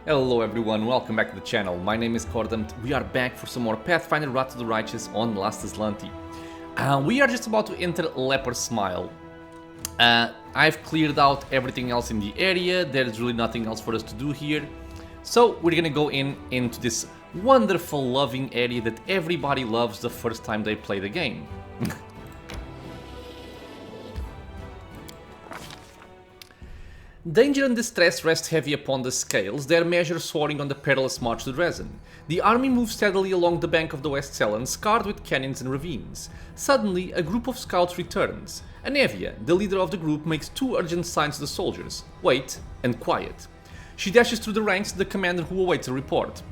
Hello everyone, welcome back to the channel. My name is Cordant. We are back for some more Pathfinder Wrath of the Righteous on Last Azlanti. We are just about to enter Leper Smile. I've cleared out everything else in the area. There's really nothing else for us to do here. So we're gonna go into this wonderful, loving area that everybody loves the first time they play the game. Danger and distress rest heavy upon the scales, their measure soaring on the perilous march to Drezen. The army moves steadily along the bank of the West Selen, scarred with canyons and ravines. Suddenly, a group of scouts returns. Anevia, the leader of the group, makes two urgent signs to the soldiers: wait and quiet. She dashes through the ranks to the commander who awaits a report.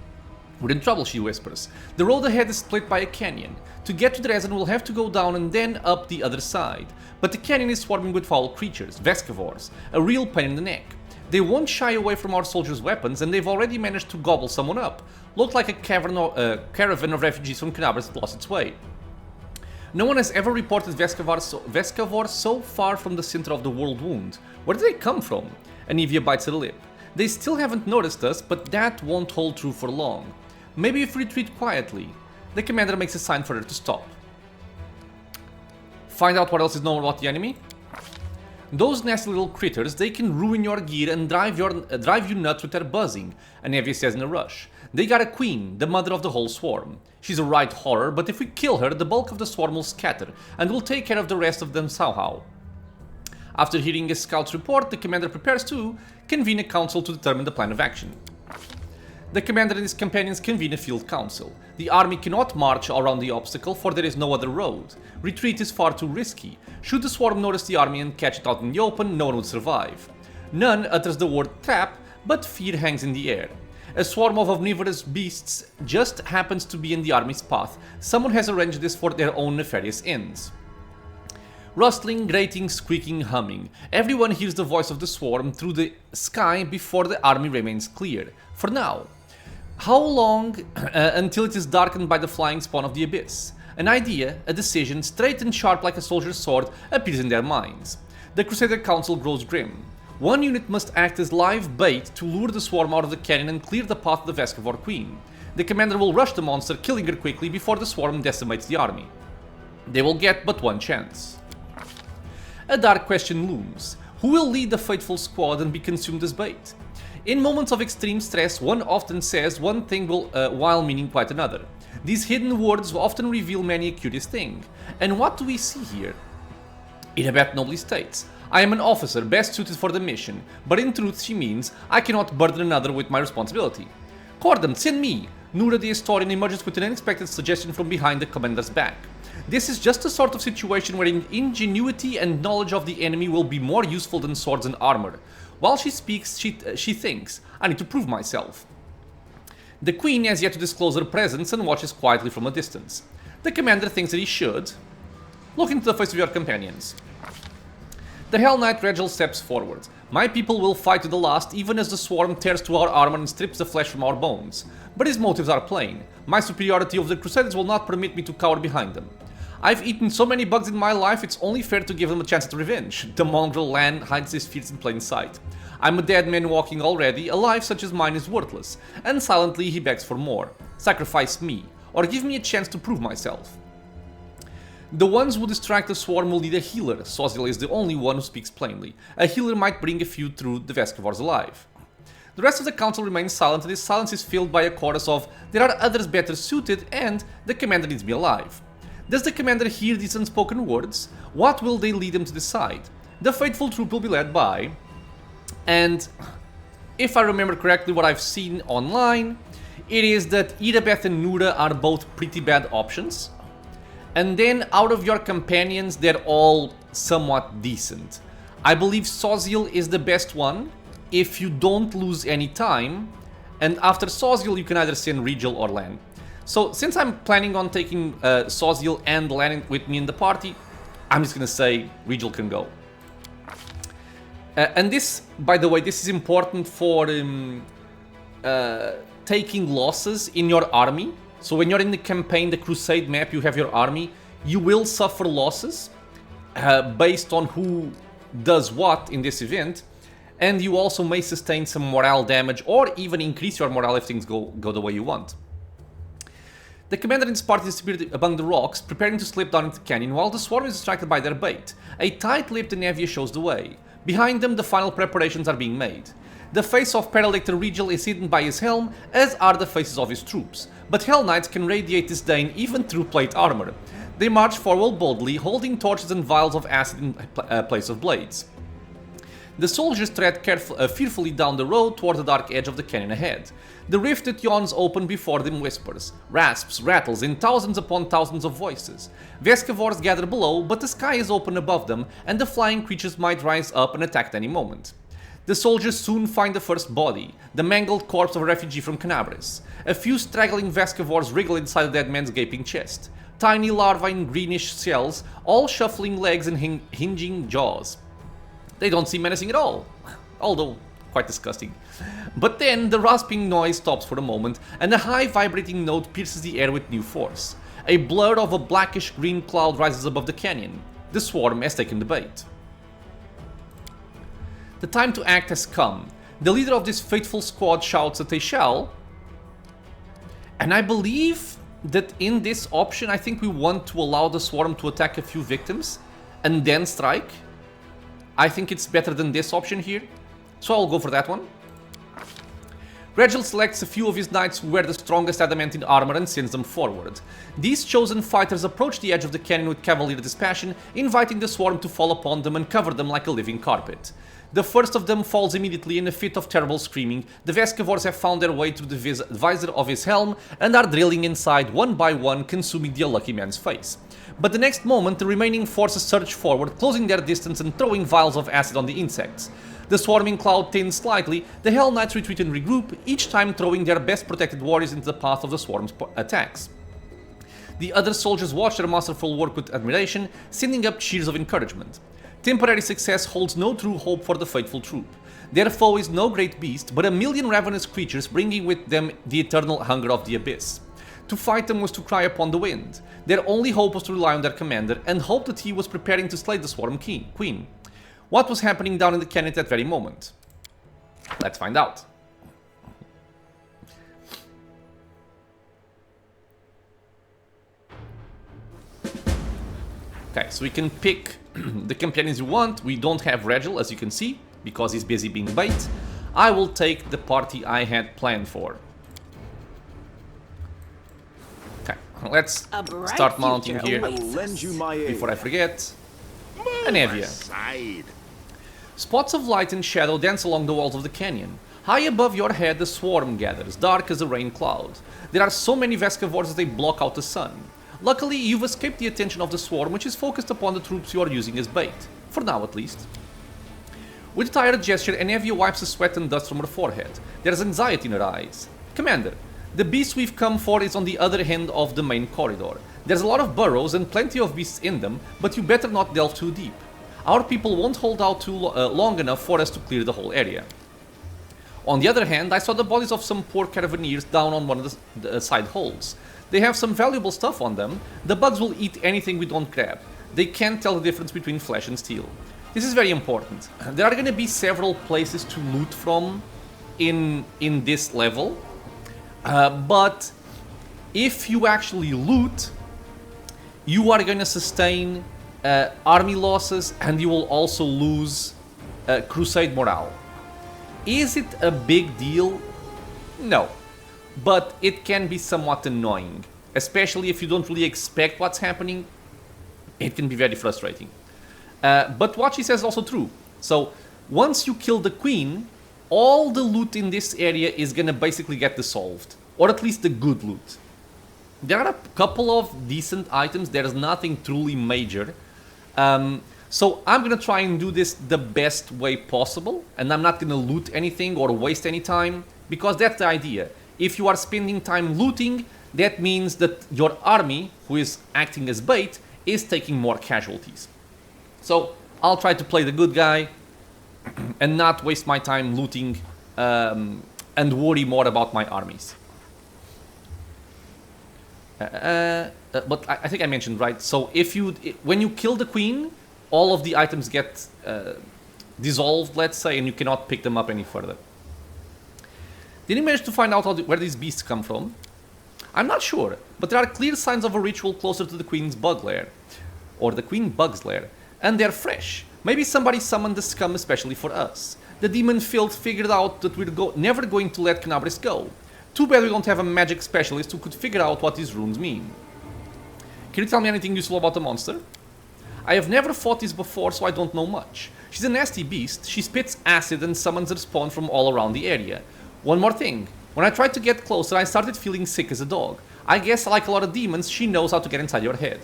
"We're in trouble," she whispers. "The road ahead is split by a canyon. To get to Drezen we'll have to go down and then up the other side. But the canyon is swarming with foul creatures, Vescavors, a real pain in the neck. They won't shy away from our soldiers' weapons and they've already managed to gobble someone up. Looked like a caravan of refugees from Knabers that lost its way. No one has ever reported Vescavors so far from the center of the world wound. Where did they come from?" Anevia bites her lip. "They still haven't noticed us, but that won't hold true for long. Maybe if we retreat quietly." The commander makes a sign for her to stop. "Find out what else is known about the enemy? Those nasty little critters, they can ruin your gear and drive you nuts with their buzzing," Anevia says in a rush. "They got a queen, the mother of the whole swarm. She's a right horror, but if we kill her, the bulk of the swarm will scatter, and we'll take care of the rest of them somehow." After hearing a scout's report, the commander prepares to convene a council to determine the plan of action. The commander and his companions convene a field council. The army cannot march around the obstacle, for there is no other road. Retreat is far too risky. Should the swarm notice the army and catch it out in the open, no one would survive. None utters the word trap, but fear hangs in the air. A swarm of omnivorous beasts just happens to be in the army's path. Someone has arranged this for their own nefarious ends. Rustling, grating, squeaking, humming. Everyone hears the voice of the swarm through the sky before the army remains clear. For now. How long until it is darkened by the flying spawn of the abyss? An idea, a decision, straight and sharp like a soldier's sword, appears in their minds. The Crusader Council grows grim. One unit must act as live bait to lure the swarm out of the canyon and clear the path to the Vescavor Queen. The commander will rush the monster, killing her quickly before the swarm decimates the army. They will get but one chance. A dark question looms. Who will lead the fateful squad and be consumed as bait? In moments of extreme stress, one often says one thing while meaning quite another. These hidden words often reveal many a curious thing. And what do we see here? Irabeth nobly states, "I am an officer best suited for the mission, but in truth she means I cannot burden another with my responsibility." "Cordon, send me!" Nura the historian emerges with an unexpected suggestion from behind the commander's back. This is just the sort of situation where ingenuity and knowledge of the enemy will be more useful than swords and armor. While she speaks, she thinks, "I need to prove myself." The queen has yet to disclose her presence and watches quietly from a distance. The commander thinks that he should. "Look into the face of your companions." The Hell Knight Regil steps forward. "My people will fight to the last, even as the swarm tears through our armor and strips the flesh from our bones. But his motives are plain. My superiority over the Crusaders will not permit me to cower behind them. I've eaten so many bugs in my life, it's only fair to give them a chance at revenge." The mongrel Lan hides his fears in plain sight. "I'm a dead man walking already, a life such as mine is worthless." And silently he begs for more. "Sacrifice me, or give me a chance to prove myself." The ones who distract the swarm will need a healer. Sozil is the only one who speaks plainly. A healer might bring a few through the Vescavors alive. The rest of the council remains silent, and this silence is filled by a chorus of "there are others better suited" and "the commander needs me alive." Does the commander hear these unspoken words? What will they lead him to decide? The faithful troop will be led by... And if I remember correctly what I've seen online, it is that Irabeth and Nura are both pretty bad options. And then out of your companions, they're all somewhat decent. I believe Sozil is the best one if you don't lose any time. And after Sozil, you can either send Regil or Lan. So, since I'm planning on taking Sozil and Lan with me in the party, I'm just gonna say Regil can go. And this, by the way, this is important for taking losses in your army. So when you're in the campaign, the Crusade map, you have your army, you will suffer losses based on who does what in this event. and you also may sustain some morale damage or even increase your morale if things go the way you want. The commander and his party disappeared among the rocks, preparing to slip down into the canyon while the swarm is distracted by their bait. A tight-lipped Nevia shows the way. Behind them, the final preparations are being made. The face of Paralector Regal is hidden by his helm, as are the faces of his troops, but Hell Knights can radiate disdain even through plate armor. They march forward boldly, holding torches and vials of acid in place of blades. The soldiers tread fearfully down the road toward the dark edge of the canyon ahead. The rift that yawns open before them whispers, rasps, rattles in thousands upon thousands of voices. Vescavors gather below, but the sky is open above them, and the flying creatures might rise up and attack at any moment. The soldiers soon find the first body, the mangled corpse of a refugee from Canabris. A few straggling Vescavors wriggle inside the dead man's gaping chest. Tiny larvae in greenish shells, all shuffling legs and hinging jaws. They don't seem menacing at all, although quite disgusting. But then the rasping noise stops for a moment, and a high vibrating note pierces the air with new force. A blur of a blackish green cloud rises above the canyon. The swarm has taken the bait. The time to act has come. The leader of this faithful squad shouts that they shall. And I believe that in this option, I think we want to allow the swarm to attack a few victims and then strike. I think it's better than this option here, so I'll go for that one. Regil selects a few of his knights who wear the strongest adamantine armor and sends them forward. These chosen fighters approach the edge of the canyon with cavalier dispassion, inviting the swarm to fall upon them and cover them like a living carpet. The first of them falls immediately in a fit of terrible screaming. The Vescavors have found their way through the visor of his helm and are drilling inside one by one, consuming the unlucky man's face. But the next moment, the remaining forces surge forward, closing their distance and throwing vials of acid on the insects. The swarming cloud thins slightly, the Hell Knights retreat and regroup, each time throwing their best protected warriors into the path of the swarm's attacks. The other soldiers watch their masterful work with admiration, sending up cheers of encouragement. Temporary success holds no true hope for the faithful troop. Their foe is no great beast, but a million ravenous creatures bringing with them the eternal hunger of the abyss. To fight them was to cry upon the wind. Their only hope was to rely on their commander and hope that he was preparing to slay the Swarm Queen. What was happening down in the canyon at that very moment? Let's find out. Okay, so we can pick the companions you want. We don't have Regil, as you can see, because he's busy being bait. I will take the party I had planned for. Okay, let's start mounting here before I forget. An Evia. Spots of light and shadow dance along the walls of the canyon. High above your head, the swarm gathers, dark as a rain cloud. There are so many Vescavors that they block out the sun. Luckily, you've escaped the attention of the swarm, which is focused upon the troops you are using as bait. For now, at least. With a tired gesture, Evia wipes the sweat and dust from her forehead. There is anxiety in her eyes. Commander, the beast we've come for is on the other end of the main corridor. There's a lot of burrows and plenty of beasts in them, but you better not delve too deep. Our people won't hold out too long enough for us to clear the whole area. On the other hand, I saw the bodies of some poor caravaneers down on one of the side holes. They have some valuable stuff on them. The bugs will eat anything we don't grab. They can't tell the difference between flesh and steel. This is very important. There are going to be several places to loot from in this level. But if you actually loot, you are going to sustain army losses, and you will also lose crusade morale. Is it a big deal? No. But it can be somewhat annoying, especially if you don't really expect what's happening. It can be very frustrating. But what she says is also true. So once you kill the queen, all the loot in this area is gonna basically get dissolved, or at least the good loot. There are a couple of decent items. There's nothing truly major. So I'm gonna try and do this the best way possible, and I'm not gonna loot anything or waste any time, because that's the idea. If you are spending time looting, that means that your army, who is acting as bait, is taking more casualties. So I'll try to play the good guy and not waste my time looting and worry more about my armies. But I think I mentioned, right? So if when you kill the queen, all of the items get dissolved, let's say, and you cannot pick them up any further. Did you manage to find out where these beasts come from? I'm not sure, but there are clear signs of a ritual closer to the Queen's bug lair, or the Queen Bug's lair, and they're fresh. Maybe somebody summoned the scum especially for us. The demon filth figured out that we're never going to let Canabris go. Too bad we don't have a magic specialist who could figure out what these runes mean. Can you tell me anything useful about the monster? I have never fought this before, so I don't know much. She's a nasty beast. She spits acid and summons her spawn from all around the area. One more thing. When I tried to get closer, I started feeling sick as a dog. I guess, like a lot of demons, she knows how to get inside your head.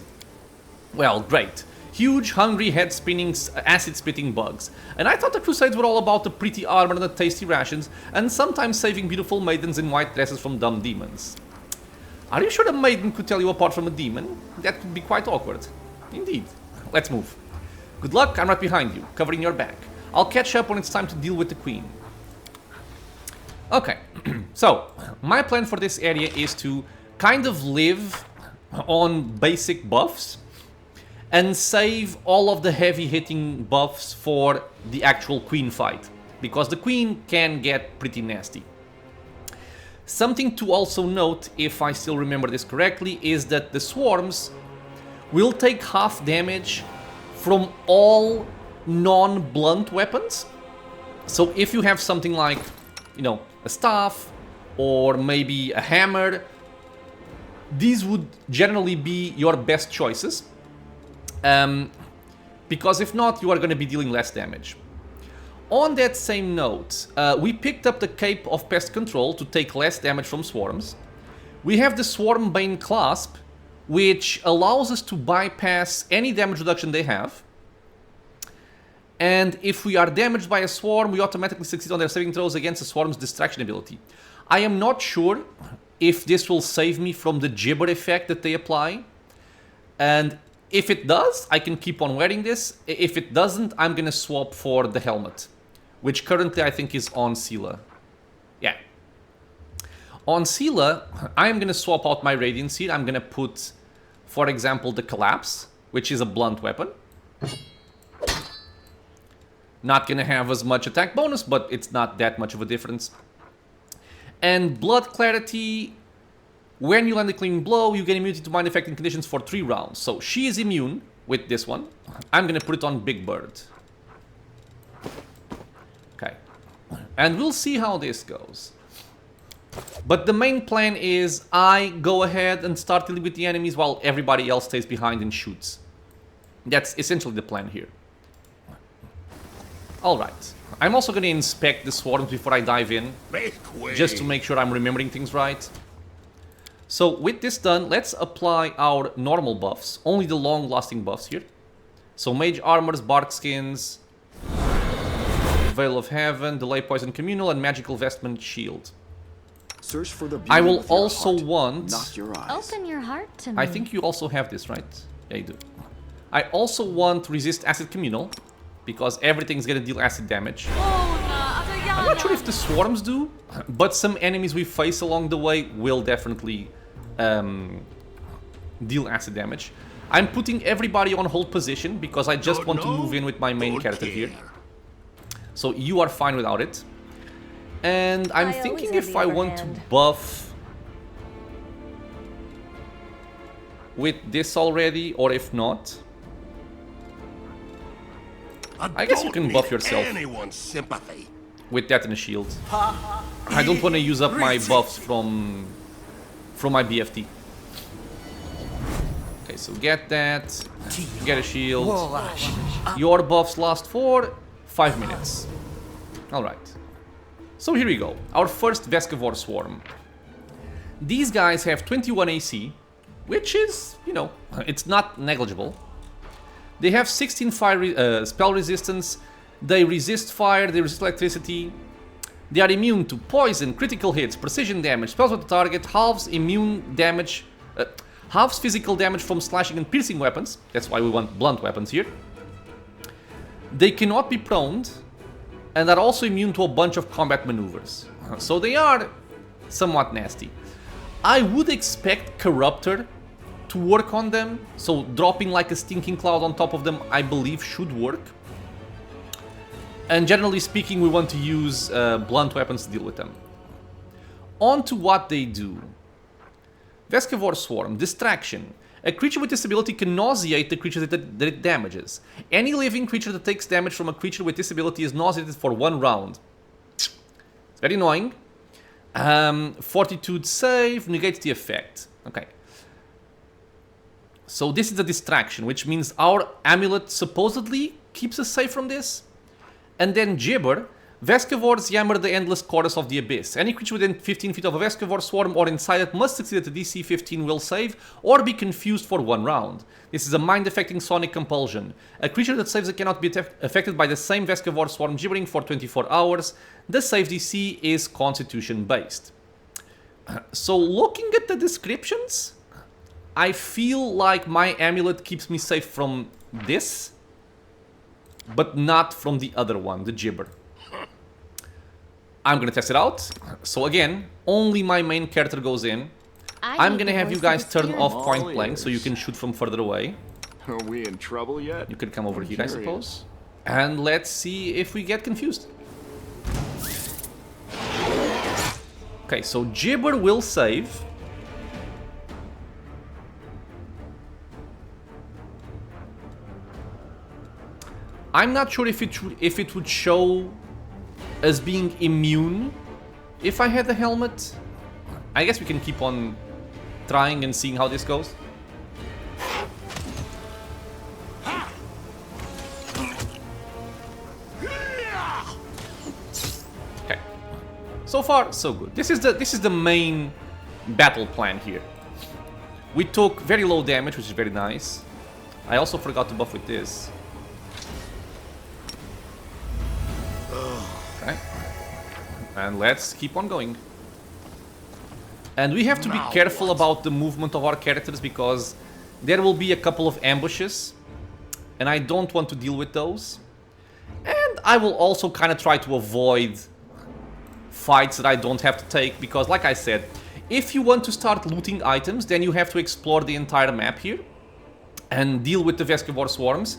Well, great. Huge, hungry, head-spinning, acid-spitting bugs. And I thought the Crusades were all about the pretty armor and the tasty rations, and sometimes saving beautiful maidens in white dresses from dumb demons. Are you sure a maiden could tell you apart from a demon? That could be quite awkward. Indeed. Let's move. Good luck, I'm right behind you, covering your back. I'll catch up when it's time to deal with the Queen. Okay, so, my plan for this area is to kind of live on basic buffs and save all of the heavy-hitting buffs for the actual Queen fight, because the Queen can get pretty nasty. Something to also note, if I still remember this correctly, is that the swarms will take half damage from all non-blunt weapons. So if you have something like, you know, a staff or maybe a hammer, these would generally be your best choices. Because if not, you are going to be dealing less damage. On that same note, we picked up the Cape of Pest Control to take less damage from swarms. We have the Swarm Bane Clasp, which allows us to bypass any damage reduction they have. And if we are damaged by a swarm, we automatically succeed on their saving throws against the swarm's distraction ability. I am not sure if this will save me from the gibber effect that they apply. And if it does, I can keep on wearing this. If it doesn't, I'm gonna swap for the helmet, which currently I think is on Sela. Yeah. On Sela, I'm gonna swap out my Radiance here. I'm gonna put, for example, the Collapse, which is a blunt weapon. Not gonna have as much attack bonus, but it's not that much of a difference. And Blood Clarity, when you land a clean blow, you get immunity to mind-affecting conditions for 3 rounds. So she is immune with this one. I'm gonna put it on Big Bird. Okay. And we'll see how this goes. But the main plan is I go ahead and start dealing with the enemies while everybody else stays behind and shoots. That's essentially the plan here. Alright. I'm also going to inspect the swarms before I dive in, just to make sure I'm remembering things right. So with this done, let's apply our normal buffs, only the long-lasting buffs here. So Mage Armors, Bark Skins, Veil of Heaven, Delay Poison Communal, and Magical Vestment Shield. Search for the I will also want... not your eyes. Open your heart to me. I think you also have this, right? Yeah, you do. I also want Resist Acid Communal, because everything's gonna deal acid damage. I'm not sure if the swarms do, but some enemies we face along the way will definitely deal acid damage. I'm putting everybody on hold position because I just want to move in with my main character here. So you are fine without it. And I'm thinking if I want to buff with this already, or if not. I guess you can buff yourself with that and a shield. I don't want to use up my buffs from my BFT. Okay, so get that, get a shield. Your buffs last for 5 minutes. Alright. So here we go, our first Vescavor Swarm. These guys have 21 AC, which is, you know, it's not negligible. They have 16 fire spell resistance, they resist fire, they resist electricity, they are immune to poison, critical hits, precision damage, spells with the target, halves immune damage, halves physical damage from slashing and piercing weapons, that's why we want blunt weapons here. They cannot be proned, and are also immune to a bunch of combat maneuvers, so they are somewhat nasty. I would expect Corruptor to work on them, so dropping like a stinking cloud on top of them I believe should work. And generally speaking, we want to use blunt weapons to deal with them. On to what they do. Vescavor Swarm, Distraction. A creature with this ability can nauseate the creature that it damages. Any living creature that takes damage from a creature with this ability is nauseated for 1 round. It's very annoying. Fortitude save negates the effect. Okay. So this is a distraction, which means our amulet supposedly keeps us safe from this. And then Gibber. Vescavors yammer the endless chorus of the abyss. Any creature within 15 feet of a Vescavor swarm or inside it must succeed at a DC 15 will save or be confused for 1 round. This is a mind-affecting sonic compulsion. A creature that saves it cannot be affected by the same Vescavor swarm gibbering for 24 hours. The save DC is constitution based. So looking at the descriptions, I feel like my amulet keeps me safe from this, but not from the other one, the Gibber. I'm gonna test it out. So again, only my main character goes in. I'm gonna have you guys turn off point blank so you can shoot from further away. Are we in trouble yet? You could come over here, I suppose. And let's see if we get confused. Okay, so Gibber will save. I'm not sure if it would show as being immune if I had the helmet. I guess we can keep on trying and seeing how this goes. Okay. So far, so good. This is the main battle plan here. We took very low damage, which is very nice. I also forgot to buff with this. Okay. And let's keep on going. And we have to be careful about the movement of our characters because there will be a couple of ambushes and I don't want to deal with those. And I will also kind of try to avoid fights that I don't have to take because, like I said, if you want to start looting items, then you have to explore the entire map here and deal with the Vescavor swarms.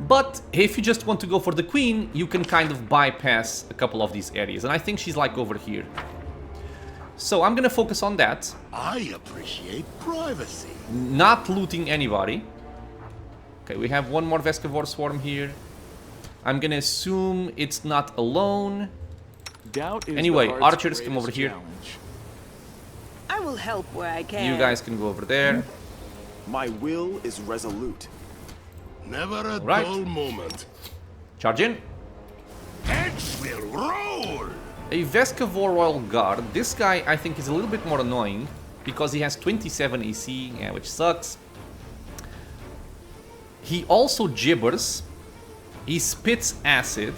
But if you just want to go for the queen, you can kind of bypass a couple of these areas. And I think she's like over here. So I'm gonna focus on that. I appreciate privacy. Not looting anybody. Okay, we have one more Vescavor swarm here. I'm gonna assume it's not alone. Doubt is anyway, the archers, come over here. challenge. I will help where I can. You guys can go over there. My will is resolute. Never a Right. dull moment. Charge in. Heads will roll. A Vescavor Royal Guard. This guy, I think, is a little bit more annoying because he has 27 AC, yeah, which sucks. He also gibbers. He spits acid.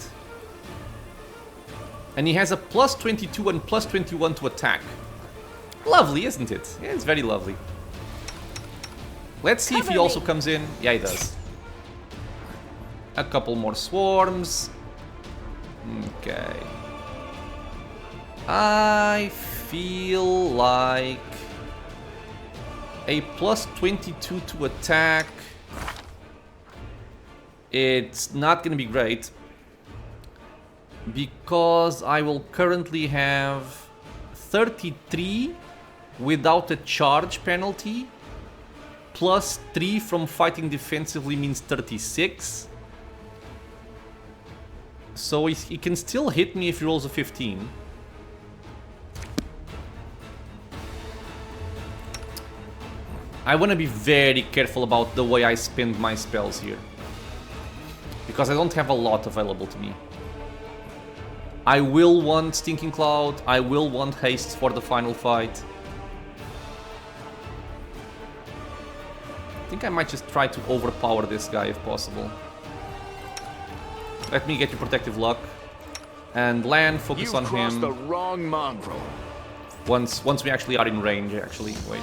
And he has a plus 22 and plus 21 to attack. Lovely, isn't it? Yeah, it's very lovely. Let's see if he also comes in. Yeah, he does. A couple more swarms. Okay. I feel like a plus 22 to attack. It's not gonna be great because I will currently have 33 without a charge penalty. Plus 3 from fighting defensively means 36. So he can still hit me if he rolls a 15. I want to be very careful about the way I spend my spells here. Because I don't have a lot available to me. I will want Stinking Cloud. I will want Haste for the final fight. I think I might just try to overpower this guy if possible. Let me get you Protective Luck. And land, focus on him. the wrong mongrel. Once we actually are in range, actually. Wait.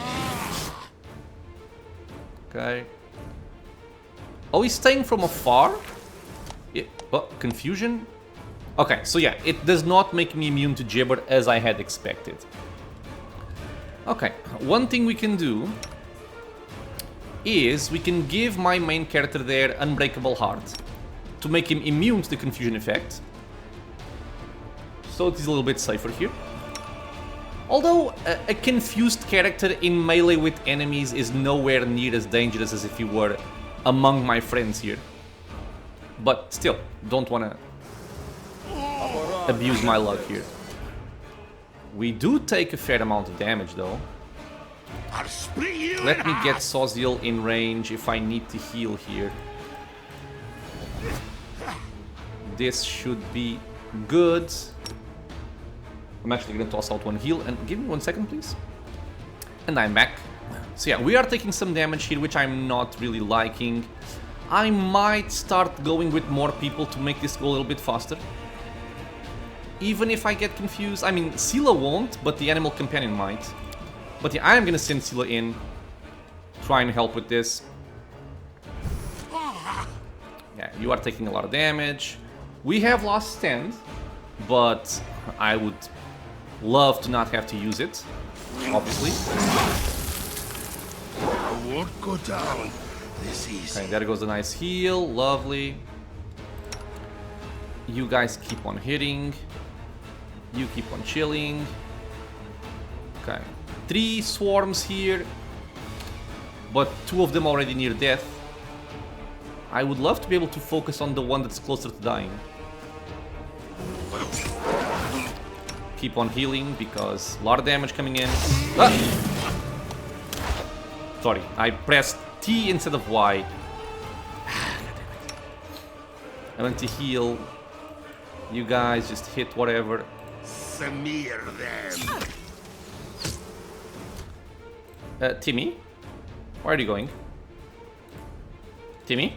Okay. Oh, he's staying from afar? Yeah. Oh, confusion? Okay, so yeah, it does not make me immune to Gibber as I had expected. Okay, one thing we can do is we can give my main character there Unbreakable Heart to make him immune to the confusion effect. so it is a little bit safer here. Although, a confused character in melee with enemies is nowhere near as dangerous as if you were among my friends here. But still, don't want to abuse my luck here. We do take a fair amount of damage though. I'll split you Let in me half. get Soziel in range if I need to heal here. This should be good. I'm actually going to toss out one heal, and give me 1 second please. And I'm back. So yeah, we are taking some damage here, which I'm not really liking. I might start going with more people to make this go a little bit faster. Even if I get confused. I mean, Scylla won't, but the animal companion might. But yeah, I am going to send Scylla in. Try and help with this. Yeah, you are taking a lot of damage. We have lost stand, but I would love to not have to use it, obviously. I won't go down this easy. Okay, there goes a nice heal, lovely. You guys keep on hitting. You keep on chilling. Okay, 3 swarms here, but 2 of them already near death. I would love to be able to focus on the one that's closer to dying. Keep on healing because a lot of damage coming in. Ah! Sorry, I pressed T instead of Y. I want to heal. You guys just hit whatever. Smear them. Timmy? Where are you going? Timmy?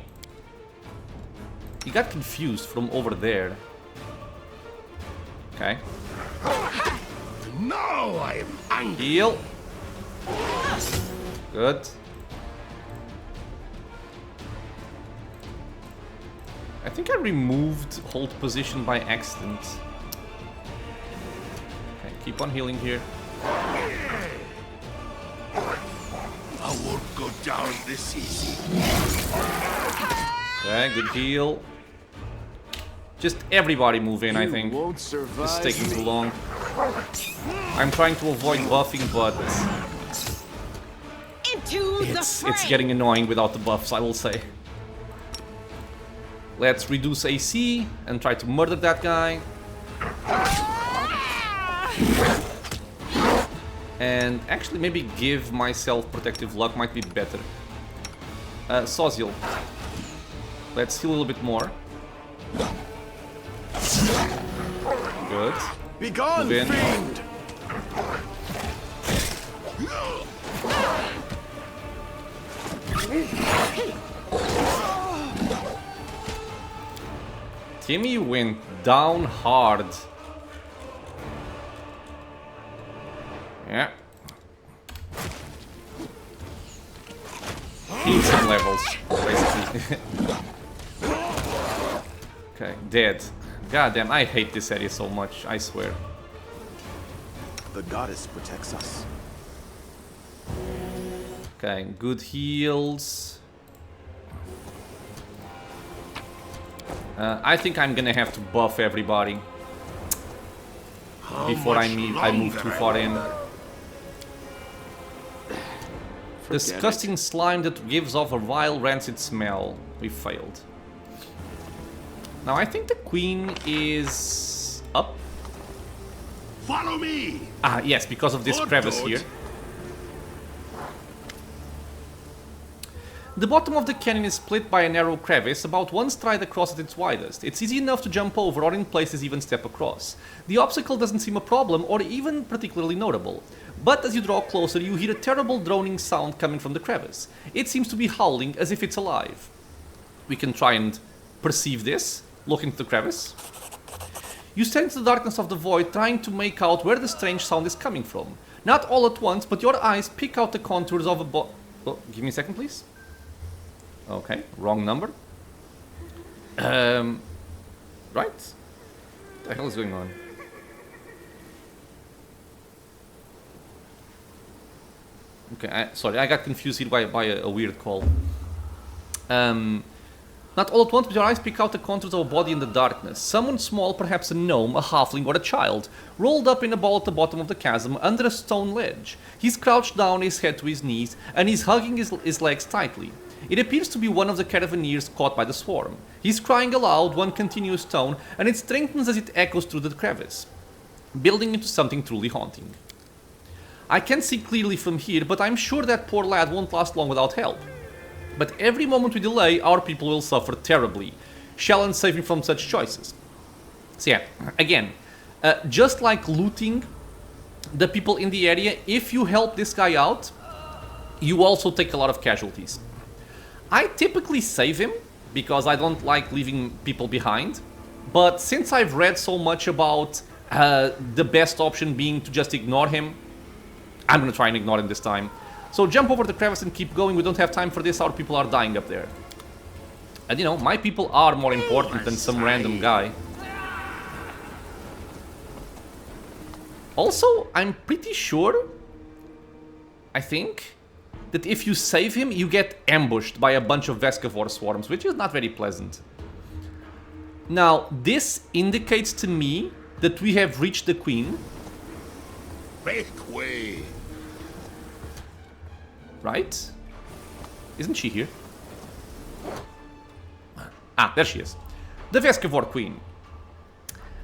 You got confused from over there. Okay. Now I am angry. Heal. Good. I think I removed hold position by accident. Okay, keep on healing here. I won't go down this easy. Okay, good heal. Just everybody move in, I You think. won't survive It's taking me. too long. I'm trying to avoid buffing, but Into the it's fray. getting annoying without the buffs, I will say. Let's reduce AC and try to murder that guy. And actually maybe give myself protective luck might be better. Soziel. Let's heal a little bit more. Good. Be gone, Move in. fiend! Timmy went down hard. Yeah. Need some levels, basically. Okay, dead. God damn, I hate this area so much, I swear. The goddess protects us. Okay, good heals. I think I'm gonna have to buff everybody How before much I move longer too I far in. wonder? Disgusting slime that gives off a vile, rancid smell. We failed. Now I think the queen is up. Follow me. Ah, yes, because of this Or crevice don't. here. The bottom of the canyon is split by a narrow crevice, about 1 stride across at its widest. It's easy enough to jump over or in places even step across. The obstacle doesn't seem a problem or even particularly notable. But as you draw closer, you hear a terrible droning sound coming from the crevice. It seems to be howling as if it's alive. We can try and perceive this. Look into the crevice. You stand in the darkness of the void, trying to make out where the strange sound is coming from. Not all at once, but your eyes pick out the contours of a Oh, give me a second, please. Okay, wrong number. Right? What the hell is going on? Okay, sorry, I got confused here by a weird call. Not all at once, but your eyes pick out the contours of a body in the darkness. Someone small, perhaps a gnome, a halfling, or a child, rolled up in a ball at the bottom of the chasm under a stone ledge. He's crouched down, his head to his knees, and he's hugging his legs tightly. It appears to be one of the caravaneers caught by the swarm. He's crying aloud, one continuous tone, and it strengthens as it echoes through the crevice, building into something truly haunting. I can't see clearly from here, but I'm sure that poor lad won't last long without help. But every moment we delay, our people will suffer terribly. Shallan save me from such choices. So yeah, again, just like looting the people in the area, if you help this guy out, you also take a lot of casualties. I typically save him, because I don't like leaving people behind. But since I've read so much about the best option being to just ignore him, I'm gonna try and ignore him this time. So jump over the crevice and keep going. We don't have time for this. Our people are dying up there. And you know, my people are more important than some random guy. Also, I'm pretty sure, I think, that if you save him, you get ambushed by a bunch of Vescavor swarms, which is not very pleasant. Now, this indicates to me that we have reached the queen. Make way. Right? Isn't she here? Ah, there she is. The Vescavor Queen.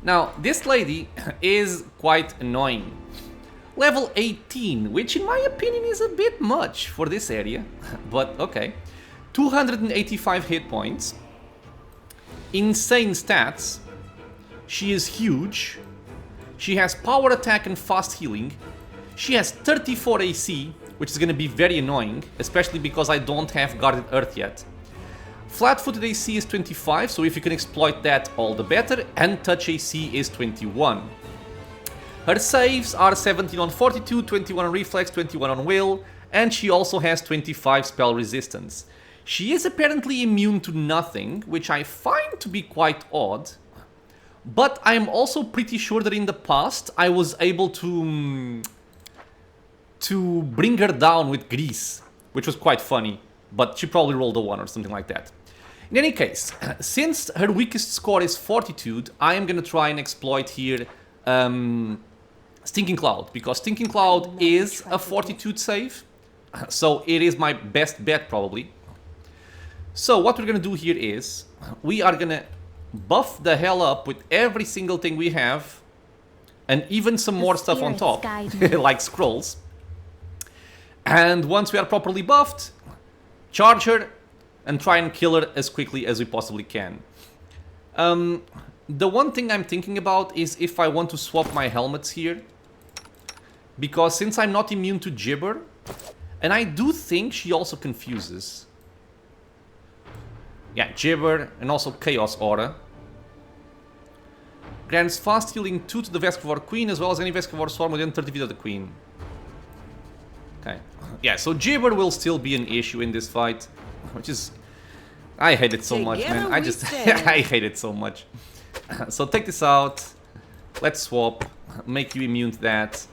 Now, this lady is quite annoying. Level 18, which in my opinion is a bit much for this area. But okay. 285 hit points. Insane stats. She is huge. She has power attack and fast healing. She has 34 AC, which is going to be very annoying, especially because I don't have Guarded Earth yet. Flat-footed AC is 25, so if you can exploit that, all the better, and touch AC is 21. Her saves are 17 on Fortitude, 21 on Reflex, 21 on Will, and she also has 25 spell resistance. She is apparently immune to nothing, which I find to be quite odd, but I am also pretty sure that in the past I was able to bring her down with grease, which was quite funny, but she probably rolled a 1 or something like that. In any case, since her weakest score is Fortitude, I am gonna try and exploit here Stinking Cloud, because Stinking Cloud is a Fortitude save, so it is my best bet probably. So what we're gonna do here is, we are gonna buff the hell up with every single thing we have, and even some more stuff on top, like scrolls. And once we are properly buffed, charge her and try and kill her as quickly as we possibly can. The one thing I'm thinking about is if I want to swap my helmets here. Because since I'm not immune to Gibber, and I do think she also confuses. Yeah, Gibber and also Chaos Aura. Grants fast healing 2 to the Vescavor Queen as well as any Vescavor swarm within 30 feet of the Queen. Okay. Yeah, so Gibber will still be an issue in this fight, which is... I hate it so much, man. I just... I hate it so much. So take this out. Let's swap. Make you immune to that.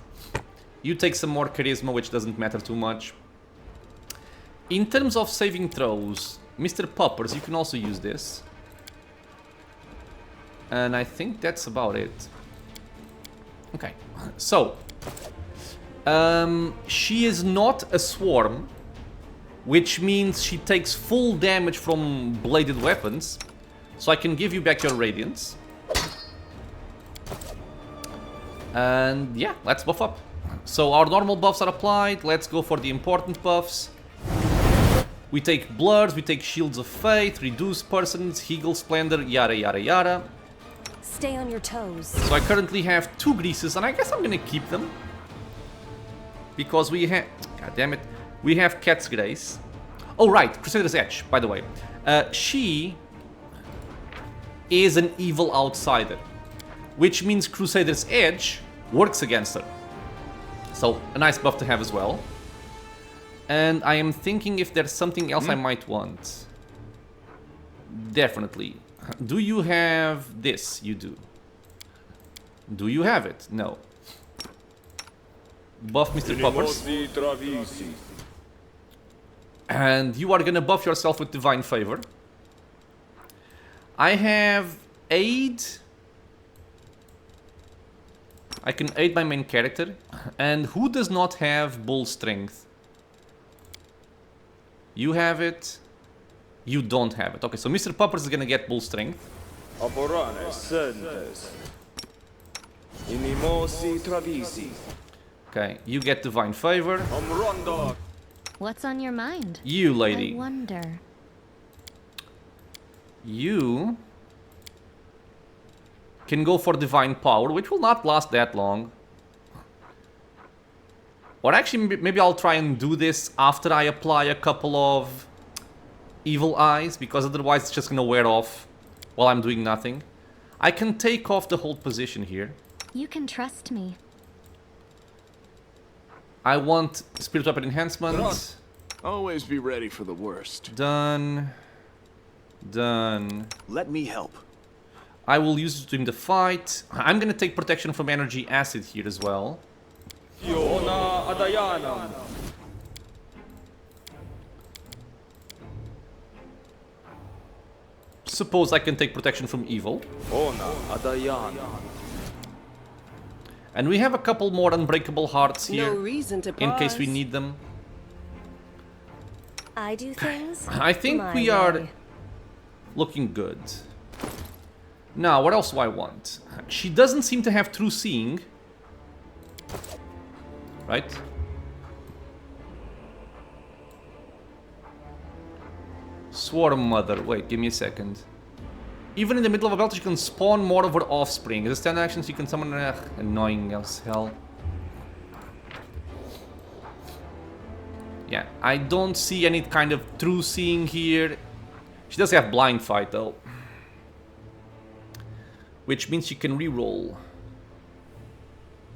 You take some more charisma, which doesn't matter too much. In terms of saving throws, Mr. Poppers, you can also use this. And I think that's about it. Okay, so... she is not a swarm, which means she takes full damage from bladed weapons. So I can give you back your radiance. And yeah, let's buff up. So our normal buffs are applied. Let's go for the important buffs. We take Blurs, we take Shields of Faith, Reduce Persons, Hegel Splendor, yada yada yada. Stay on your toes. So I currently have 2 greases, and I guess I'm gonna keep them. Because we have... God damn it. We have Cat's Grace. Oh right, Crusader's Edge, by the way. She is an evil outsider. Which means Crusader's Edge works against her. So, a nice buff to have as well. And I am thinking if there's something else I might want. Definitely. Do you have this? You do. Do you have it? No. Buff Mr. Poppers. And you are gonna buff yourself with Divine Favor. I have aid. I can aid my main character. And who does not have bull strength? You have it. You don't have it. Okay, so Mr. Poppers is gonna get bull strength. Okay, you get divine favor. What's on your mind? You, lady. I wonder. You can go for divine power, which will not last that long. Or actually, maybe I'll try and do this after I apply a couple of evil eyes, because otherwise it's just gonna wear off while I'm doing nothing. I can take off the hold position here. You can trust me. I want spirit weapon enhancement. Always be ready for the worst. Done. Done. Let me help. I will use it during the fight. I'm gonna take protection from energy acid here as well. Suppose I can take protection from evil. And we have a couple more unbreakable hearts here. No reason to in case we pause. need them. I do things. I think my we are way. looking good. Now, what else do I want? She doesn't seem to have true seeing. Right? Swarm Mother. Wait, give me a second. Even in the middle of a battle, she can spawn more of her offspring. As a standard action, she can summon... annoying as hell. Yeah, I don't see any kind of true seeing here. She does have blind fight, though. Which means she can reroll.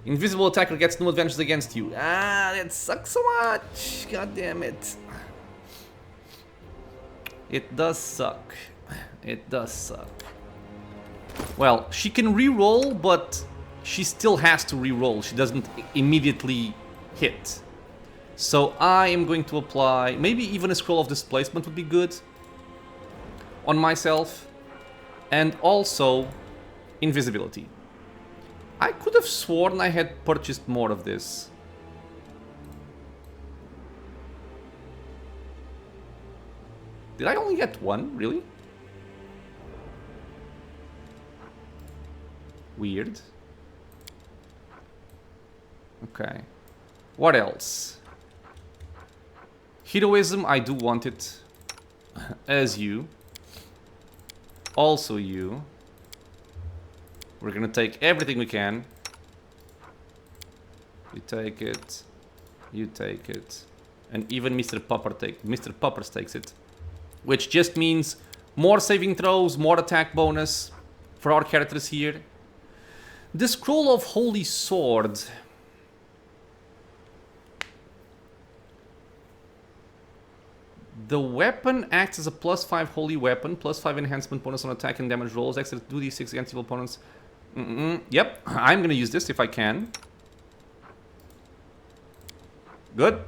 Invisible attacker gets no advantages against you. Ah, that sucks so much. God damn it. It does suck. It does suck. Well, she can reroll, but she still has to reroll. She doesn't immediately hit. So I am going to apply... maybe even a scroll of displacement would be good. On myself. And also invisibility. I could have sworn I had purchased more of this. Did I only get one? Really? Weird. Okay. What else? Heroism, I do want it. As you. Also you. We're gonna take everything we can. You take it. You take it. And even Mr. Poppers takes it. Which just means more saving throws, more attack bonus for our characters here. The Scroll of Holy Sword. The weapon acts as a +5 holy weapon, +5 enhancement bonus on attack and damage rolls, extra 2d6 against evil opponents. Yep, I'm gonna use this if I can. Good.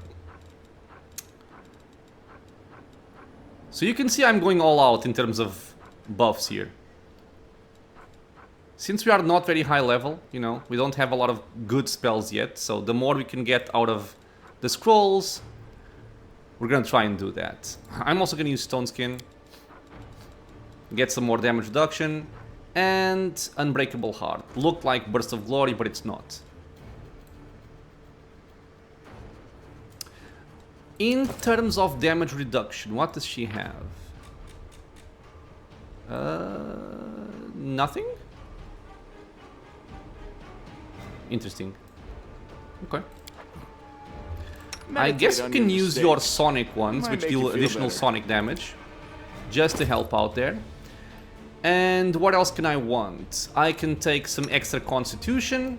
So you can see I'm going all out in terms of buffs here. Since we are not very high level, you know, we don't have a lot of good spells yet, so the more we can get out of the scrolls, we're gonna try and do that. I'm also gonna use Stone Skin, get some more damage reduction, and Unbreakable Heart. Looked like Burst of Glory, but it's not. In terms of damage reduction, what does she have? Nothing? Interesting. Okay. I guess you can use your sonic ones, which deal additional sonic damage, just to help out there. And what else can I want? I can take some extra constitution.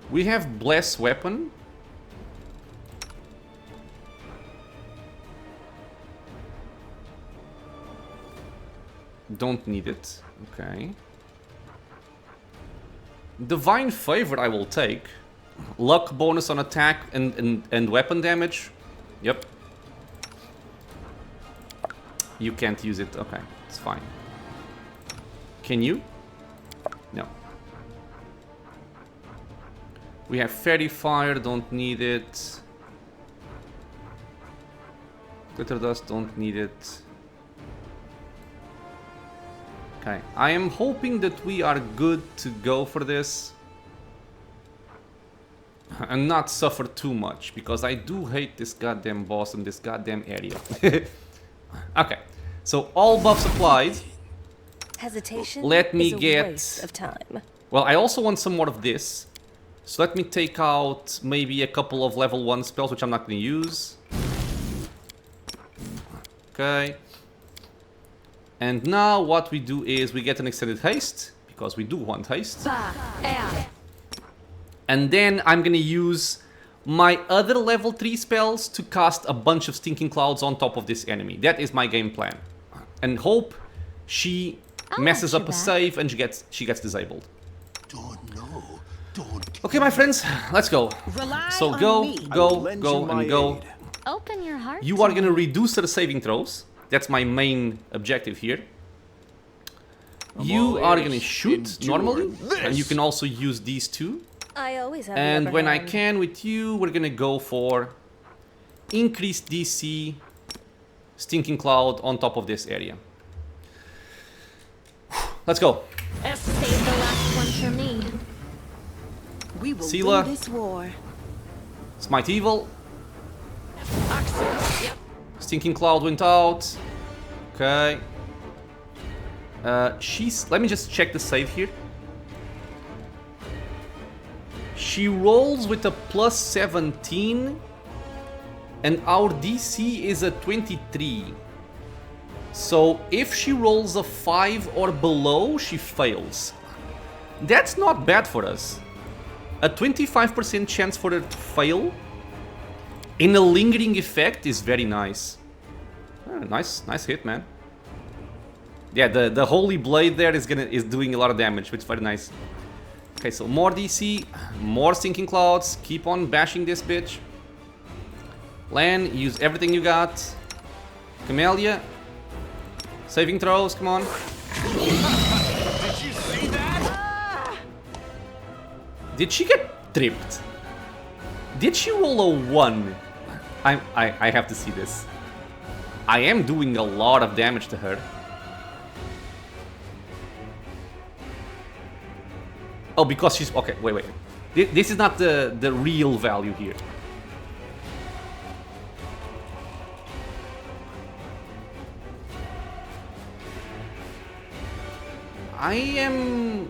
We have Bless Weapon. Don't need it. Okay. Divine Favor I will take. Luck bonus on attack and weapon damage. Yep. You can't use it. Okay, it's fine. Can you? No. We have Fairy Fire, don't need it. Glitter Dust, don't need it. Okay, I am hoping that we are good to go for this. And not suffer too much, because I do hate this goddamn boss and this goddamn area. Okay, so all buffs applied. Hesitation Let me is a get... waste of time. Well, I also want some more of this. So let me take out maybe a couple of level 1 spells, which I'm not going to use. Okay. And now what we do is we get an extended haste, because we do want haste. And then I'm going to use my other level 3 spells to cast a bunch of Stinking Clouds on top of this enemy. That is my game plan. And hope she messes up a save and she gets disabled. Okay, my friends, let's go. So go, go, and go. Open your heart. You are gonna reduce her saving throws. That's my main objective here. You are gonna shoot normally, and you can also use these two. I always have And the upper when I hand. can with you, we're gonna go for increased DC Stinking Cloud on top of this area. Let's go. Save the last one for me. We will Sela. win this war. Smite Evil. Stinking Cloud went out. Okay. Let me just check the save here. She rolls with a plus 17. And our DC is a 23. So if she rolls a 5 or below, she fails. That's not bad for us. A 25% chance for her to fail in a lingering effect is very nice. Nice hit, man. Yeah, the Holy Blade there is doing a lot of damage, which is very nice. Okay, so more DC, more Stinking Clouds. Keep on bashing this bitch. Lan, use everything you got. Camellia. Saving throws, come on. Did you see that? Did she get tripped? Did she roll a 1? I have to see this. I am doing a lot of damage to her. Oh, because she's... Okay, wait. This is not the real value here. I am...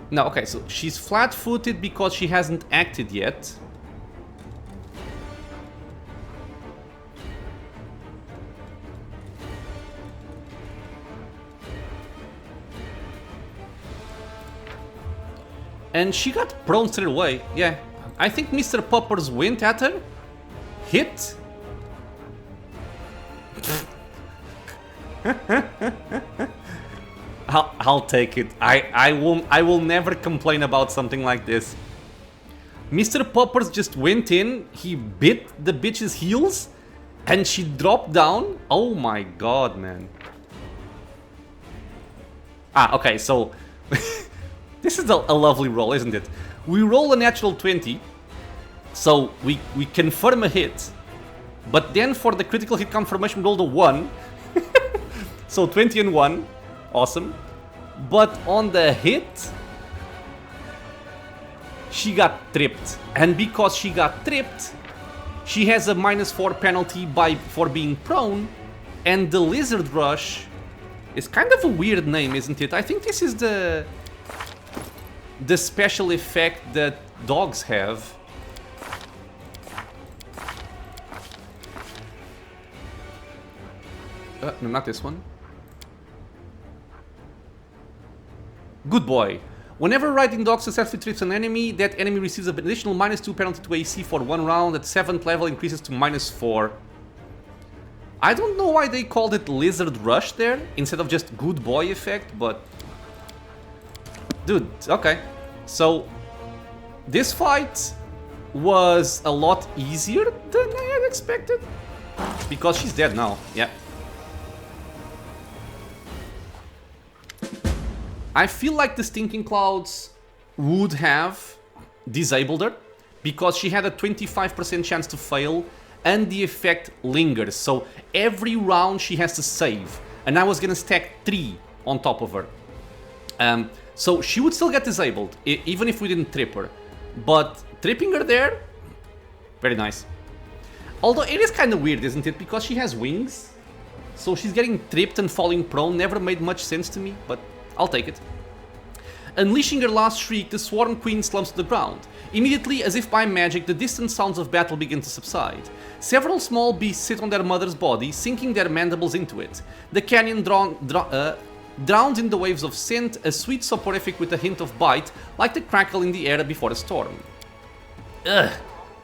No, okay, so she's flat-footed because she hasn't acted yet. And she got prone straight away, yeah. I think Mr. Poppers went at her, hit. I'll take it. I will never complain about something like this. Mr. Poppers just went in, he bit the bitch's heels, and she dropped down. Oh my god, man. Ah, okay, so... This is a lovely roll, isn't it? We roll a natural 20, so we confirm a hit. But then for the critical hit confirmation, we rolled a 1. So 20 and 1. Awesome. But on the hit, she got tripped. And because she got tripped, she has a -4 penalty for being prone. And the Lizard Rush is kind of a weird name, isn't it? I think this is the special effect that dogs have. No, not this one. Good boy. Whenever riding dog successfully trips an enemy, that enemy receives an additional -2 penalty to AC for 1 round. At 7th level increases to -4. I don't know why they called it Lizard Rush there, instead of just good boy effect, but... Dude, okay. So, this fight was a lot easier than I had expected. Because she's dead now. Yeah. I feel like the Stinking Clouds would have disabled her because she had a 25% chance to fail and the effect lingers. So every round she has to save. And I was gonna stack 3 on top of her. So she would still get disabled even if we didn't trip her. But tripping her there, very nice. Although it is kind of weird, isn't it? Because she has wings. So she's getting tripped and falling prone never made much sense to me, but I'll take it. Unleashing her last shriek, the Swarm Queen slumps to the ground. Immediately, as if by magic, the distant sounds of battle begin to subside. Several small beasts sit on their mother's body, sinking their mandibles into it. The canyon drowns in the waves of scent, a sweet soporific with a hint of bite, like the crackle in the air before a storm. Ugh,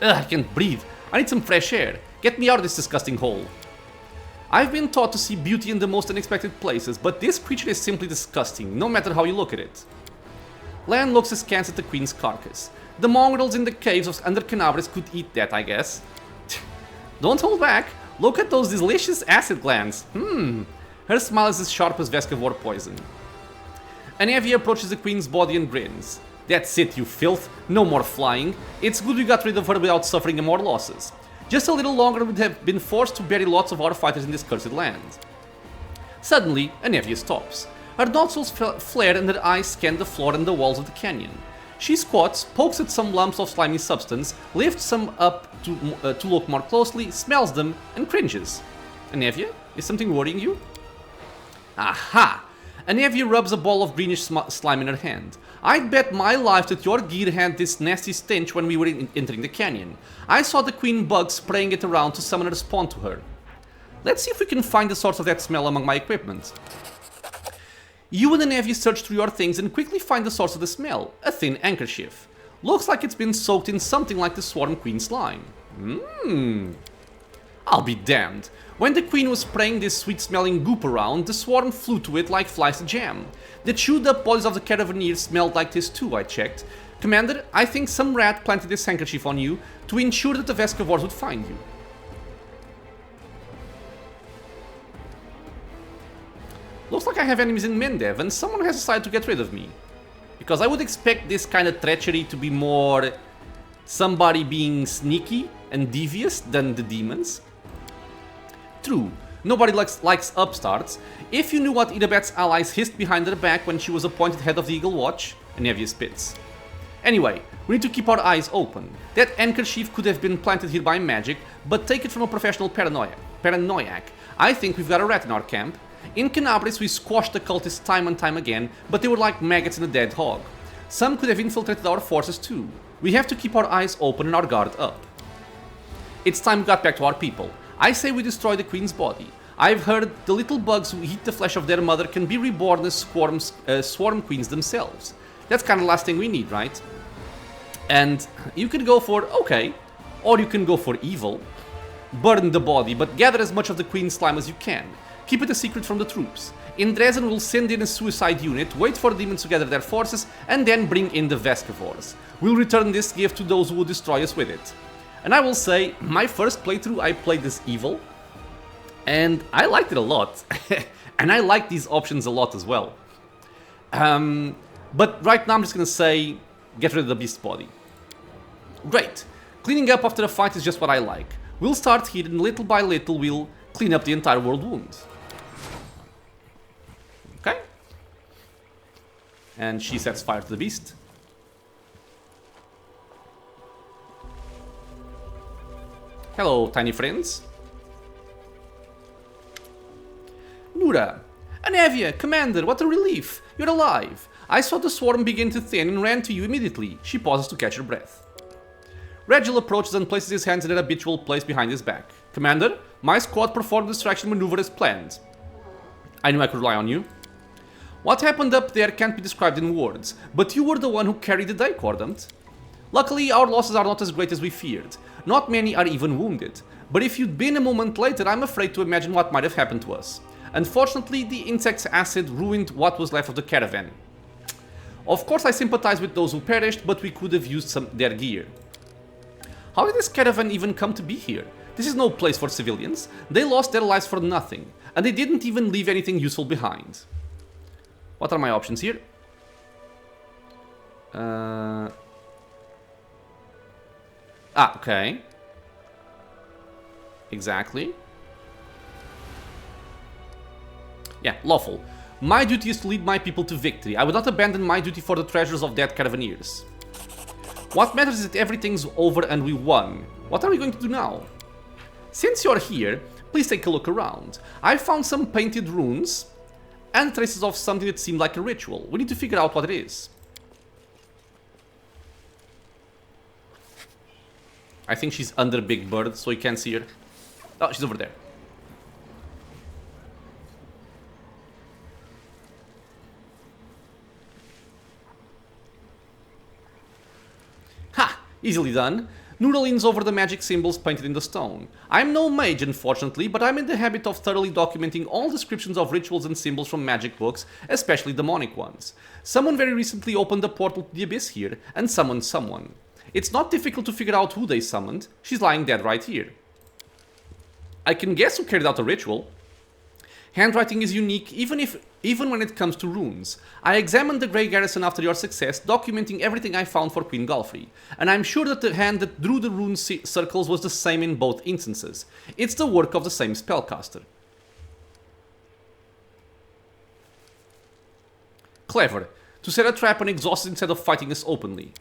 I can't breathe. I need some fresh air. Get me out of this disgusting hole. I've been taught to see beauty in the most unexpected places, but this creature is simply disgusting, no matter how you look at it. Lan looks askance at the queen's carcass. The mongrels in the caves under Canabres could eat that, I guess. Don't hold back. Look at those delicious acid glands. Her smile is as sharp as Vescavor poison. Anevia approaches the queen's body and grins. That's it, you filth. No more flying. It's good we got rid of her without suffering more losses. Just a little longer would have been forced to bury lots of our fighters in this cursed land. Suddenly, Anevia stops. Her nostrils flare and her eyes scan the floor and the walls of the canyon. She squats, pokes at some lumps of slimy substance, lifts some up to look more closely, smells them, and cringes. Anevia, is something worrying you? Aha! Anevia rubs a ball of greenish slime in her hand. I'd bet my life that your gear had this nasty stench when we were entering the canyon. I saw the queen bug spraying it around to summon a spawn to her. Let's see if we can find the source of that smell among my equipment. You and Anevia search through your things and quickly find the source of the smell, a thin handkerchief. Looks like it's been soaked in something like the Swarm Queen's slime. I'll be damned. When the queen was spraying this sweet-smelling goop around, the swarm flew to it like flies to jam. The chewed-up bodies of the Caravaneers smelled like this too, I checked. Commander, I think some rat planted this handkerchief on you to ensure that the Vescavors would find you. Looks like I have enemies in Mendev, and someone has decided to get rid of me. Because I would expect this kind of treachery to be more somebody being sneaky and devious than the demons. True, nobody likes upstarts. If you knew what Idabet's allies hissed behind her back when she was appointed head of the Eagle Watch, Anevia spits. Anyway, we need to keep our eyes open. That handkerchief could have been planted here by magic, but take it from a professional paranoiac. I think we've got a rat in our camp. In Canabres we squashed the cultists time and time again, but they were like maggots in a dead hog. Some could have infiltrated our forces too. We have to keep our eyes open and our guard up. It's time we got back to our people. I say we destroy the queen's body. I've heard the little bugs who eat the flesh of their mother can be reborn as swarm queens themselves. That's kind of the last thing we need, right? And you could go for okay, or you can go for evil. Burn the body, but gather as much of the queen's slime as you can. Keep it a secret from the troops. In Drezen we'll send in a suicide unit, wait for demons to gather their forces, and then bring in the Vescavors. We'll return this gift to those who would destroy us with it. And I will say, my first playthrough I played this evil, and I liked it a lot. And I like these options a lot as well. But right now I'm just gonna say, get rid of the beast body. Great. Cleaning up after a fight is just what I like. We'll start here and little by little we'll clean up the entire world wound. Okay. And she sets fire to the beast. Hello, tiny friends. Nura. Anevia, Commander, what a relief. You're alive. I saw the swarm begin to thin and ran to you immediately. She pauses to catch her breath. Regil approaches and places his hands in their habitual place behind his back. Commander, my squad performed the distraction maneuver as planned. I knew I could rely on you. What happened up there can't be described in words, but you were the one who carried the day, Cordant. Luckily, our losses are not as great as we feared. Not many are even wounded. But if you'd been a moment later, I'm afraid to imagine what might have happened to us. Unfortunately, the insect's acid ruined what was left of the caravan. Of course, I sympathize with those who perished, but we could have used their gear. How did this caravan even come to be here? This is no place for civilians. They lost their lives for nothing, and they didn't even leave anything useful behind. What are my options here? Okay. Exactly. Yeah, lawful. My duty is to lead my people to victory. I would not abandon my duty for the treasures of dead caravaneers. What matters is that everything's over and we won. What are we going to do now? Since you're here, please take a look around. I found some painted runes and traces of something that seemed like a ritual. We need to figure out what it is. I think she's under Big Bird, so you can't see her. Oh, she's over there. Ha! Easily done. Nura leans over the magic symbols painted in the stone. I'm no mage, unfortunately, but I'm in the habit of thoroughly documenting all descriptions of rituals and symbols from magic books, especially demonic ones. Someone very recently opened a portal to the abyss here, and summoned someone. It's not difficult to figure out who they summoned. She's lying dead right here. I can guess who carried out the ritual. Handwriting is unique even when it comes to runes. I examined the Grey Garrison after your success, documenting everything I found for Queen Galfrey, and I'm sure that the hand that drew the rune circles was the same in both instances. It's the work of the same spellcaster. Clever. To set a trap when exhausted instead of fighting us openly.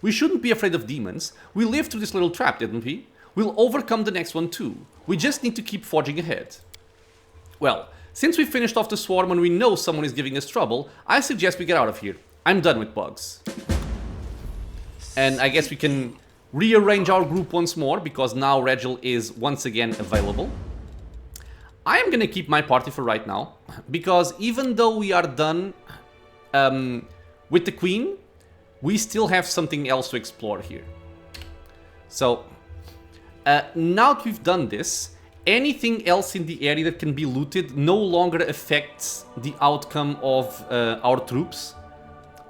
We shouldn't be afraid of demons. We lived through this little trap, didn't we? We'll overcome the next one too. We just need to keep forging ahead. Well, since we finished off the swarm and we know someone is giving us trouble, I suggest we get out of here. I'm done with bugs. And I guess we can rearrange our group once more, because now Regil is once again available. I am gonna keep my party for right now, because even though we are done with the Queen, we still have something else to explore here. So, now that we've done this, anything else in the area that can be looted no longer affects the outcome of our troops.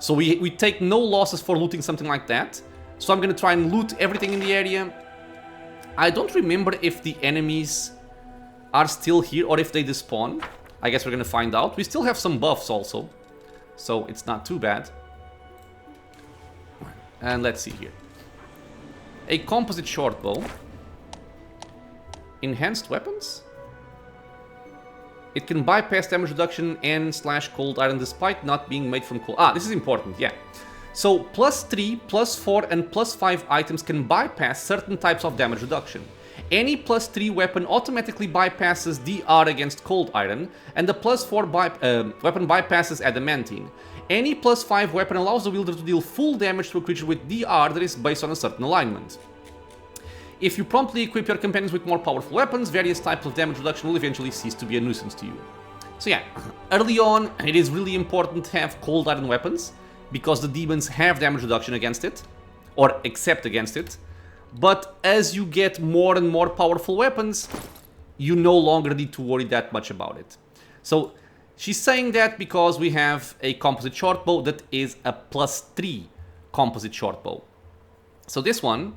So we take no losses for looting something like that. So I'm gonna try and loot everything in the area. I don't remember if the enemies are still here or if they despawn. I guess we're gonna find out. We still have some buffs also, so it's not too bad. And let's see here. A composite short bow. Enhanced weapons? It can bypass damage reduction and / cold iron despite not being made from coal. Ah, this is important, yeah. So +3, +4 and +5 items can bypass certain types of damage reduction. Any +3 weapon automatically bypasses DR against cold iron, and the +4 weapon bypasses adamantine. Any +5 weapon allows the wielder to deal full damage to a creature with DR that is based on a certain alignment. If you promptly equip your companions with more powerful weapons, various types of damage reduction will eventually cease to be a nuisance to you. So yeah, early on it is really important to have cold iron weapons, because the demons have damage reduction against it, or except against it. But as you get more and more powerful weapons, you no longer need to worry that much about it. So she's saying that because we have a composite shortbow that is a +3 composite shortbow. So this one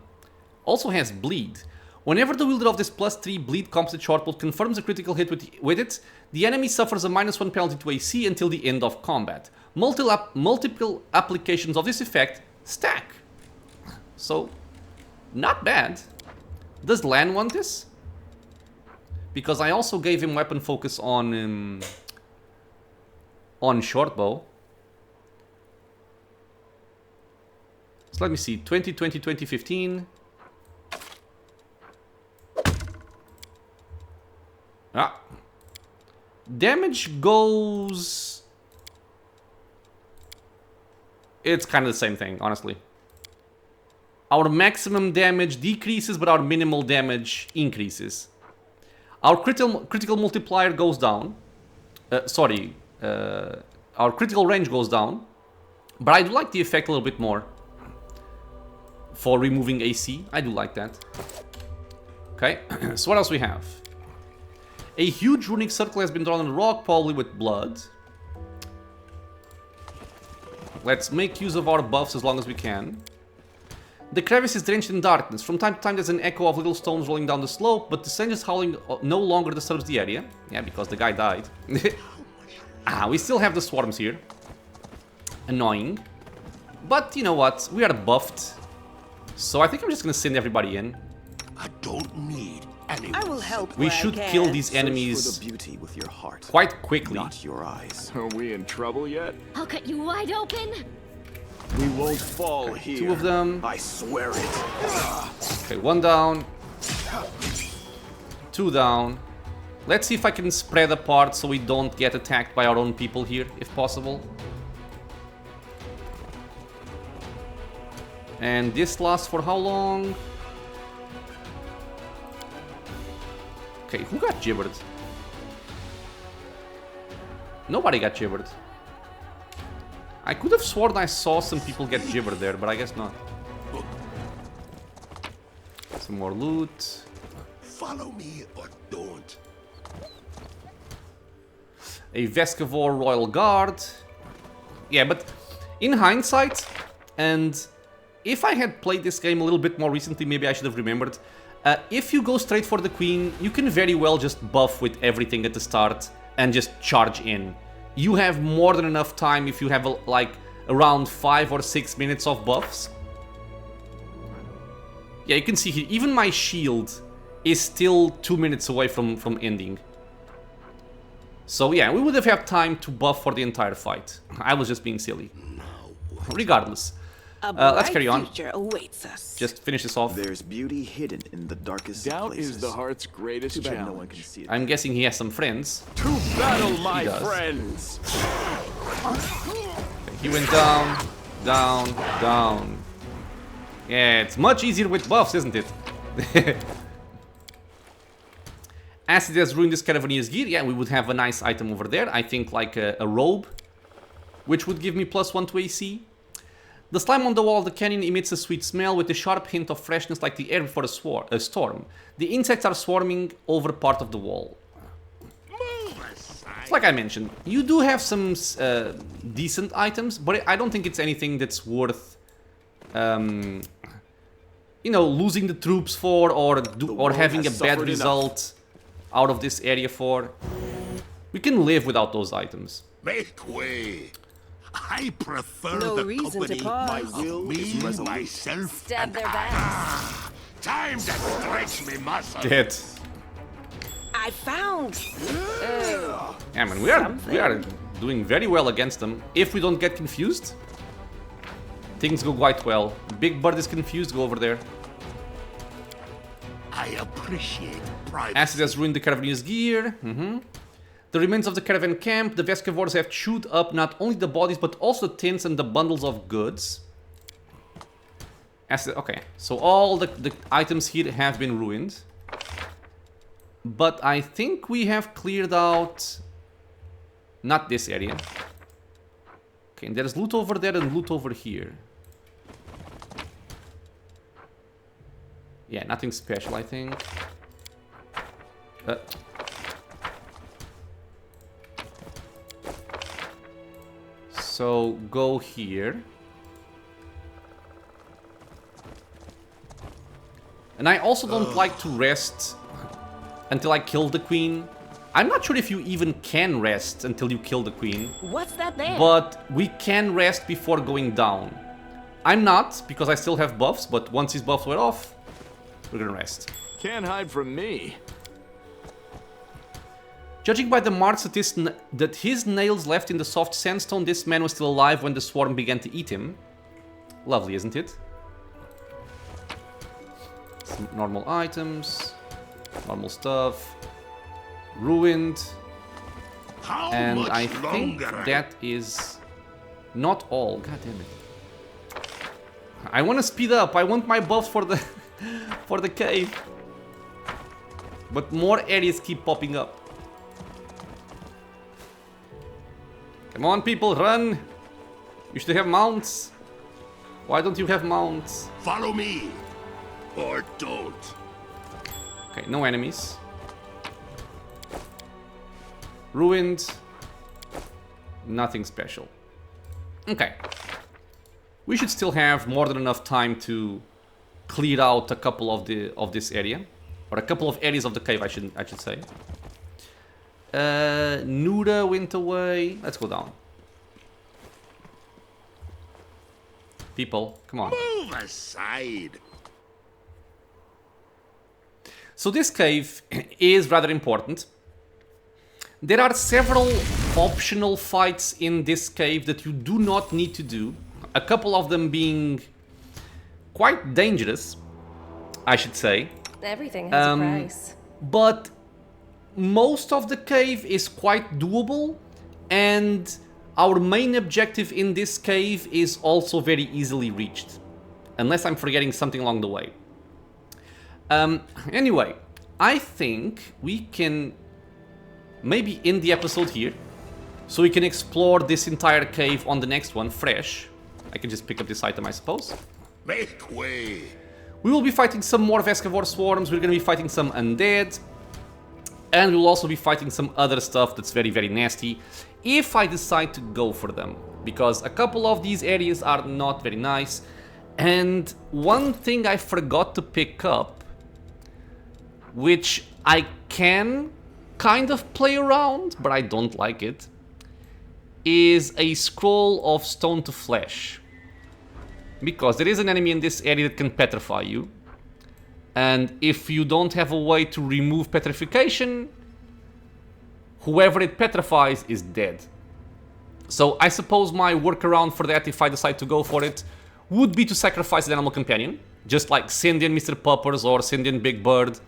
also has bleed. Whenever the wielder of this +3 bleed composite shortbow confirms a critical hit with it, the enemy suffers a -1 penalty to AC until the end of combat. Multiple applications of this effect stack. So, not bad. Does Lan want this? Because I also gave him weapon focus on shortbow. So let me see, 2020, 2015. Ah. Damage goes... It's kind of the same thing, honestly. Our maximum damage decreases, but our minimal damage increases. Our critical multiplier goes down. Our critical range goes down. But I do like the effect a little bit more. For removing AC, I do like that. Okay, so what else we have? A huge runic circle has been drawn on the rock, probably with blood. Let's make use of our buffs as long as we can. The crevice is drenched in darkness. From time to time there's an echo of little stones rolling down the slope, but the stranger's howling no longer disturbs the area. Yeah, because the guy died. We still have the swarms here. Annoying. But you know what? We are buffed. So I think I'm just gonna send everybody in. I don't need anyone. I will help. We where I should can. kill these Search for enemies the beauty with your heart, quite quickly. not your eyes. Are we in trouble yet? I'll cut you wide open. We won't fall here. 2 of them. I swear it. Okay, 1 down. 2 down. Let's see if I can spread apart so we don't get attacked by our own people here, if possible. And this lasts for how long? Okay, who got gibbered? Nobody got gibbered. I could have sworn I saw some people get gibbered there, but I guess not. Some more loot. Follow me or don't. A Vescavor Royal Guard. Yeah, but in hindsight, and if I had played this game a little bit more recently, maybe I should have remembered. If you go straight for the Queen, you can very well just buff with everything at the start and just charge in. You have more than enough time if you have like around 5 or 6 minutes of buffs. Yeah, you can see here, even my shield is still 2 minutes away from ending. So yeah, we would have had time to buff for the entire fight. I was just being silly. Regardless. Let's carry on. Future awaits us. Just finish this off. There's beauty hidden in the darkest Doubt places. is the heart's greatest Too bad challenge. no one can see it. I'm guessing he has some friends. To battle, my does. friends! He went down, down, down. Yeah, it's much easier with buffs, isn't it? Acid has ruined this Caravanier's gear. Yeah, we would have a nice item over there. I think like a robe, which would give me +1 to AC. The slime on the wall of the canyon emits a sweet smell with a sharp hint of freshness like the air before a storm. The insects are swarming over part of the wall. It's like I mentioned, you do have some decent items, but I don't think it's anything that's worth, you know, losing the troops for or having a bad result out of this area for. We can live without those items. Make way. I prefer No the reason to company pause. of My will me, is resolute. myself, Stab and their backs. time to stretch me muscle. Dead. I found. Yeah, man, we are doing very well against them. If we don't get confused, things go quite well. Big Bird is confused, go over there. I appreciate private. Acid has ruined the Caravanier's gear. The remains of the caravan camp, the Vescavors have chewed up not only the bodies but also the tents and the bundles of goods. Acid, okay, so all the items here have been ruined. But I think we have cleared out... not this area. Okay, and there's loot over there and loot over here. Yeah, nothing special, I think. So, go here. And I also don't like to rest until I kill the queen. I'm not sure if you even can rest until you kill the queen. What's that there? But we can rest before going down. I'm not, because I still have buffs, but once these buffs wear off, we're gonna rest. Can't hide from me. Judging by the marks that his nails left in the soft sandstone, this man was still alive when the swarm began to eat him. Lovely, isn't it? Some normal items, normal stuff, ruined, How and much I think longer? that is not all. God damn it! I want to speed up. I want my buffs for the for the cave, but more areas keep popping up. Come on, people, run! You should have mounts. Why don't you have mounts? Follow me or don't. Okay, no enemies. Ruined. Nothing special. Okay. We should still have more than enough time to clear out a couple of this area, or a couple of areas of the cave, I should say. Nuda went away. Let's go down. People, come on. Move aside. So this cave is rather important. There are several optional fights in this cave that you do not need to do. A couple of them being quite dangerous, I should say. Everything has a price. But most of the cave is quite doable, and our main objective in this cave is also very easily reached. Unless I'm forgetting something along the way. Anyway, I think we can maybe end the episode here, so we can explore this entire cave on the next one, fresh. I can just pick up this item, I suppose. Make way. We will be fighting some more Vescavor swarms, we're going to be fighting some undead, and we'll also be fighting some other stuff that's very, very nasty, if I decide to go for them, because a couple of these areas are not very nice. And one thing I forgot to pick up, which I can kind of play around, but I don't like it, is a scroll of stone to flesh. Because there is an enemy in this area that can petrify you. And if you don't have a way to remove petrification, whoever it petrifies is dead. So I suppose my workaround for that, if I decide to go for it, would be to sacrifice an animal companion. Just like send in Mr. Puppers or send in Big Bird.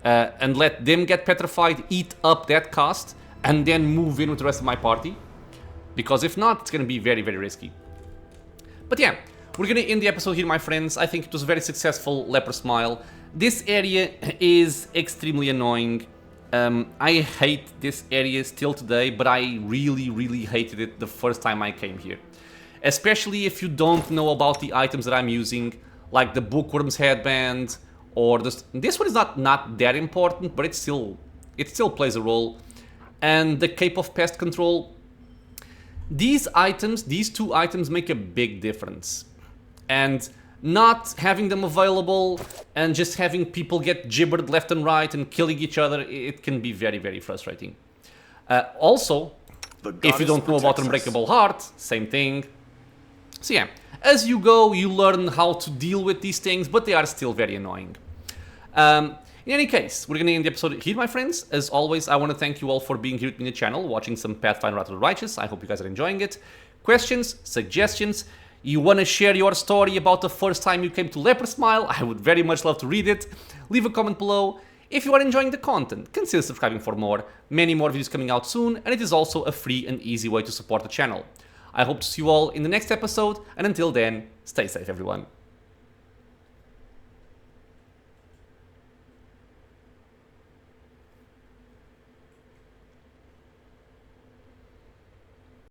And let them get petrified, eat up that cost, and then move in with the rest of my party. Because if not, it's going to be very, very risky. But yeah, we're going to end the episode here, my friends. I think it was a very successful Leper Smile. This area is extremely annoying. I hate this area still today, but I really, really hated it the first time I came here. Especially if you don't know about the items that I'm using, like the Bookworm's Headband, or this one is not that important, but it still plays a role. And the Cape of Pest Control. These two items make a big difference. And not having them available and just having people get gibbered left and right and killing each other, it can be very, very frustrating. Also, if you don't know about Unbreakable Heart, same thing. So yeah, as you go, you learn how to deal with these things, but they are still very annoying. In any case, we're going to end the episode here, my friends. As always, I want to thank you all for being here with me in the channel, watching some Pathfinder Wrath of the Righteous. I hope you guys are enjoying it. Questions, suggestions, you want to share your story about the first time you came to Leper Smile, I would very much love to read it. Leave a comment below. If you are enjoying the content, consider subscribing for more. Many more videos coming out soon, and it is also a free and easy way to support the channel. I hope to see you all in the next episode, and until then, stay safe everyone.